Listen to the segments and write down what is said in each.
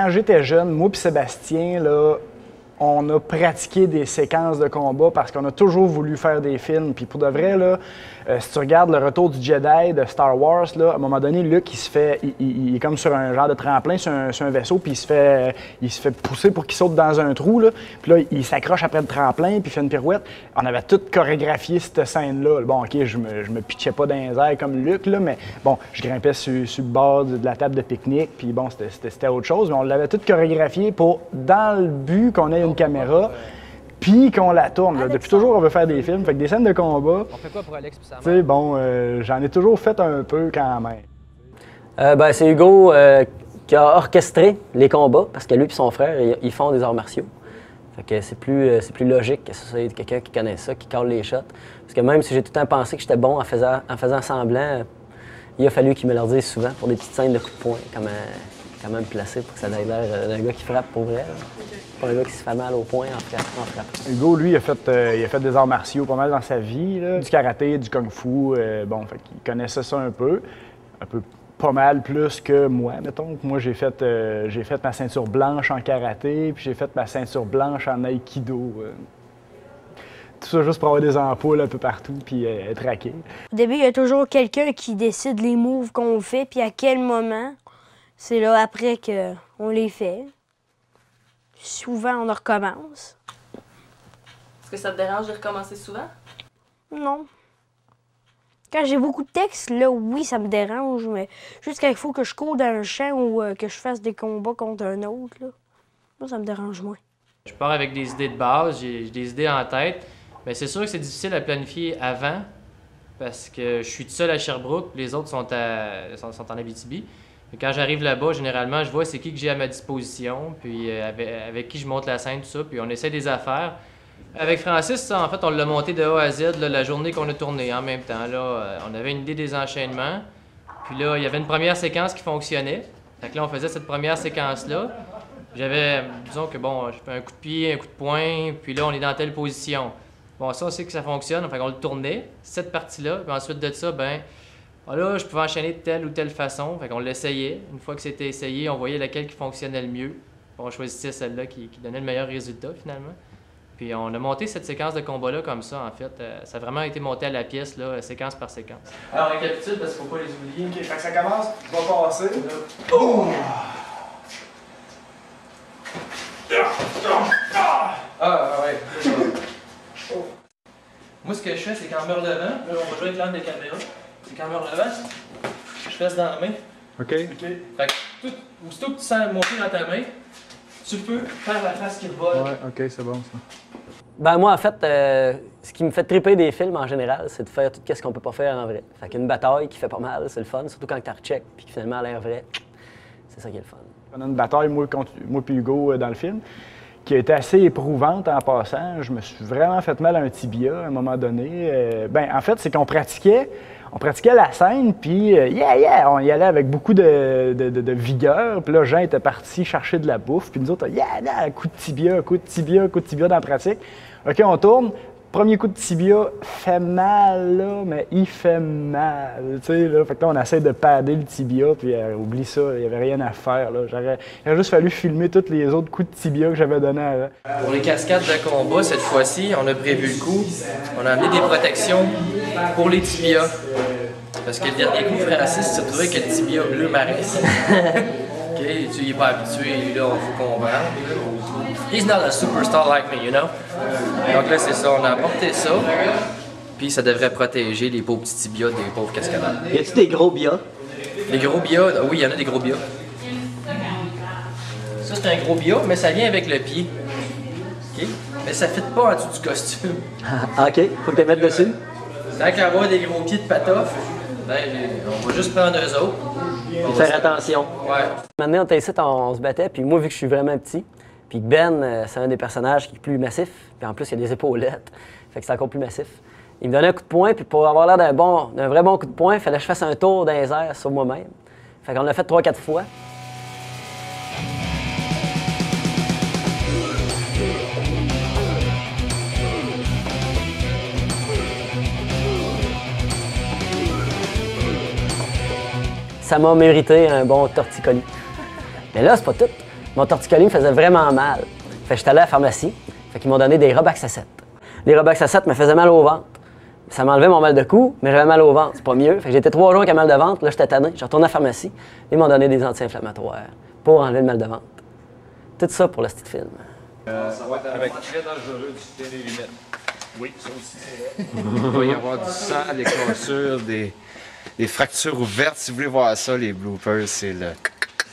quand j'étais jeune, moi et Sébastien, là, on a pratiqué des séquences de combat parce qu'on a toujours voulu faire des films. Puis pour de vrai, là, si tu regardes le retour du Jedi de Star Wars, là, à un moment donné, Luke, il est comme sur un genre de tremplin, sur un vaisseau, puis il se fait pousser pour qu'il saute dans un trou. Là. Puis là, il s'accroche après le tremplin, puis il fait une pirouette. On avait tout chorégraphié cette scène-là. Bon, OK, je me pitchais pas dans les airs comme Luke, là, mais bon, je grimpais sur le bord de la table de pique-nique, puis bon, c'était autre chose. Mais on l'avait tout chorégraphié dans le but qu'on ait une caméra. Puis qu'on la tourne. Là. Depuis toujours, on veut faire des films. Fait que des scènes de combat. On fait quoi pour Alex puis sa mère? Tu sais, bon, j'en ai toujours fait un peu quand même. Ben, c'est Hugo qui a orchestré les combats parce que lui et son frère, ils font des arts martiaux. Fait que c'est plus logique que ce soit quelqu'un qui connaît ça, qui colle les shots. Parce que même si j'ai tout le temps pensé que j'étais bon en faisant semblant, il a fallu qu'il me le dise souvent pour des petites scènes de coups de poing, comment me placer pour que ça ait l'air d'un gars qui frappe pour vrai. Pas un gars qui se fait mal au poing en frappant. Hugo, lui, il a fait des arts martiaux pas mal dans sa vie, là. Du karaté, du kung-fu. Bon, fait qu'il connaissait ça un peu pas mal plus que moi, mettons. Moi, j'ai fait ma ceinture blanche en karaté, puis j'ai fait ma ceinture blanche en aïkido. Tout ça juste pour avoir des ampoules un peu partout, puis être raqué. Au début, il y a toujours quelqu'un qui décide les moves qu'on fait, puis à quel moment. C'est là après qu'on les fait. Souvent, on recommence. Est-ce que ça te dérange de recommencer souvent? Non. Quand j'ai beaucoup de textes, là, oui, ça me dérange, mais juste quand il faut que je cours dans un champ ou que je fasse des combats contre un autre, là, ça me dérange moins. Je pars avec des idées de base, j'ai des idées en tête, mais c'est sûr que c'est difficile à planifier avant parce que je suis tout seul à Sherbrooke, les autres sont en Abitibi. Et quand j'arrive là-bas, généralement, je vois c'est qui que j'ai à ma disposition, puis avec qui je monte la scène, tout ça, puis on essaie des affaires. Avec Francis, ça, en fait, on l'a monté de A à Z là, la journée qu'on a tourné en même temps. Là, on avait une idée des enchaînements, puis là, il y avait une première séquence qui fonctionnait. Fait que là, on faisait cette première séquence-là. J'avais, disons que bon, je fais un coup de pied, un coup de poing, puis là, on est dans telle position. Bon, ça, on sait que ça fonctionne, fait qu'on le tournait, cette partie-là, puis ensuite de ça, ben là, je pouvais enchaîner de telle ou telle façon, fait qu'on l'essayait. Une fois que c'était essayé, on voyait laquelle qui fonctionnait le mieux. On choisissait celle-là qui donnait le meilleur résultat, finalement. Puis on a monté cette séquence de combat-là comme ça, en fait. Ça a vraiment été monté à la pièce, là, séquence par séquence. Alors, on récapitule parce qu'il ne faut pas les oublier. OK, fait que ça commence, on va passer. Oh! Ouais. Moi, ce que je fais, c'est qu'en me relevant, là, on va jouer avec l'angle de caméra. C'est qu'en me relevant, je reste dans la main. OK. Fait que aussitôt que tu sens monter dans ta main, tu peux faire la face qui vole. Ouais, OK, c'est bon ça. Ben moi, en fait, ce qui me fait triper des films en général, c'est de faire tout ce qu'on peut pas faire en vrai. Fait qu'une bataille qui fait pas mal, c'est le fun, surtout quand tu recheck puis que finalement elle a l'air vrai. C'est ça qui est le fun. On a une bataille, moi et Hugo, dans le film, qui a été assez éprouvante en passant. Je me suis vraiment fait mal à un tibia à un moment donné. En fait, c'est qu'on pratiquait la scène, puis on y allait avec beaucoup de vigueur. Puis là, Jean était parti chercher de la bouffe, puis nous autres, coup de tibia, coup de tibia, coup de tibia dans la pratique. OK, on tourne. Premier coup de tibia fait mal, là, mais il fait mal, tu sais, là. Fait que là, on essaie de padder le tibia, puis oublie ça, il n'y avait rien à faire, là. Il aurait juste fallu filmer tous les autres coups de tibia que j'avais donnés avant. Pour les cascades de combat, cette fois-ci, on a prévu le coup. On a amené des protections pour les tibias. Parce que le dernier coup, Francis s'est retrouvé avec le tibia bleu marès. OK, tu n'y es pas habitué, lui, là, il faut comprendre. He's not a superstar like me, you know? Donc là, c'est ça, on a apporté ça. Puis ça devrait protéger les pauvres petits tibias des pauvres cascadeurs. Y a-tu des gros bias? Les gros bias, oui, il y en a des gros bias. Ça, c'est un gros bia, mais ça vient avec le pied. OK? Mais ça ne fit pas en dessous du costume. OK, faut que tu les mettes dessus. Tant qu'à avoir des gros pieds de patoff, ben, on va juste prendre eux autres. Faire attention. Ouais. Maintenant, on était ici, on se battait, puis moi, vu que je suis vraiment petit, puis Ben, c'est un des personnages qui est plus massif, puis en plus, il y a des épaulettes, fait que c'est encore plus massif. Il me donnait un coup de poing, puis pour avoir l'air d'un vrai bon coup de poing, il fallait que je fasse un tour dans les airs sur moi-même. Fait qu'on l'a fait 3-4 fois. Ça m'a mérité un bon torticolis. Mais là, c'est pas tout. Mon torticolis me faisait vraiment mal. Fait que j'étais allé à la pharmacie. Fait qu'ils m'ont donné des Robax 7. Les Robax 7 me faisaient mal au ventre. Ça m'enlevait mon mal de cou, mais j'avais mal au ventre. C'est pas mieux. Fait que j'étais 3 jours avec un mal de ventre. Là, j'étais tanné. Je retourné à la pharmacie. Ils m'ont donné des anti-inflammatoires pour enlever le mal de ventre. Tout ça pour le petit film. Ça va être avec très dangereux du télélumière. Oui, ça aussi c'est vrai. Il va y avoir du sang, des cassures, des fractures ouvertes. Si vous voulez voir ça, les bloopers, c'est le...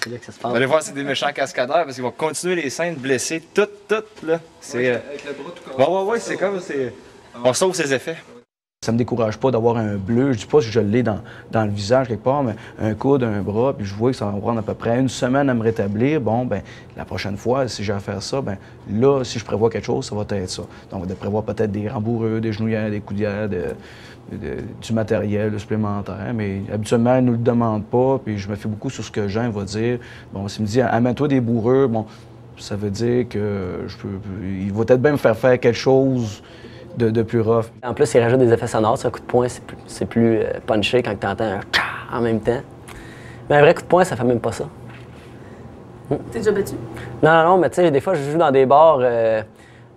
C'est là que ça se Vous passe. allez voir, c'est des méchants cascadeurs parce qu'ils vont continuer les scènes blessées, toutes, là. C'est... Avec le bras tout comme Ouais, c'est comme... On sauve ses effets. Ça me décourage pas d'avoir un bleu. Je dis pas que je l'ai dans le visage quelque part, mais un coude, un bras, puis je vois que ça va prendre à peu près une semaine à me rétablir. Bon, ben la prochaine fois, si j'ai à faire ça, ben là, si je prévois quelque chose, ça va être ça. Donc, de prévoir peut-être des rembourreux, des genouillères, des coudières, du matériel supplémentaire. Mais habituellement, ils ne nous le demandent pas, puis je me fais beaucoup sur ce que Jean va dire. Bon, s'il me dit « amène-toi des bourreux », bon, ça veut dire que il va peut-être bien me faire quelque chose de plus rough. En plus, il rajoute des effets sonores. Un coup de poing, c'est plus punché quand tu entends un tcha en même temps. Mais un vrai coup de poing, ça fait même pas ça. T'es déjà battu? Non, mais tu sais, des fois, je joue dans des bars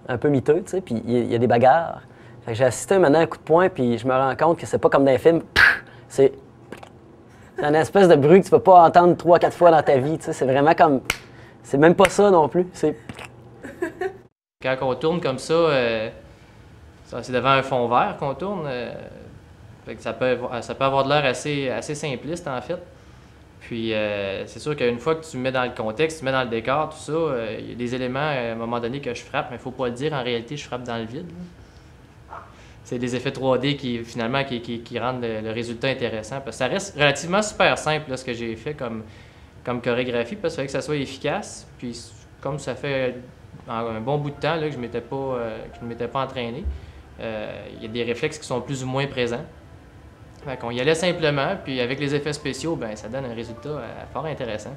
un peu miteux, tu sais, puis il y a des bagarres. Fait que j'ai assisté maintenant à un coup de poing, puis je me rends compte que c'est pas comme dans les films. C'est une espèce de bruit que tu peux pas entendre 3-4 fois dans ta vie, tu sais. C'est vraiment comme... C'est même pas ça non plus. Quand on tourne comme ça, c'est devant un fond vert qu'on tourne. Fait que ça peut avoir de l'air assez simpliste, en fait. Puis, c'est sûr qu'une fois que tu mets dans le contexte, tu mets dans le décor, tout ça, il y a des éléments, à un moment donné, que je frappe, mais il faut pas le dire. En réalité, je frappe dans le vide. C'est des effets 3D qui, finalement, qui rendent le résultat intéressant. Parce que ça reste relativement super simple, là, ce que j'ai fait comme chorégraphie, parce qu'il fallait que ça soit efficace. Puis, comme ça fait un bon bout de temps là, que je ne m'étais pas entraîné, il y a des réflexes qui sont plus ou moins présents. Fait qu'on y allait simplement, puis avec les effets spéciaux, ben ça donne un résultat fort intéressant.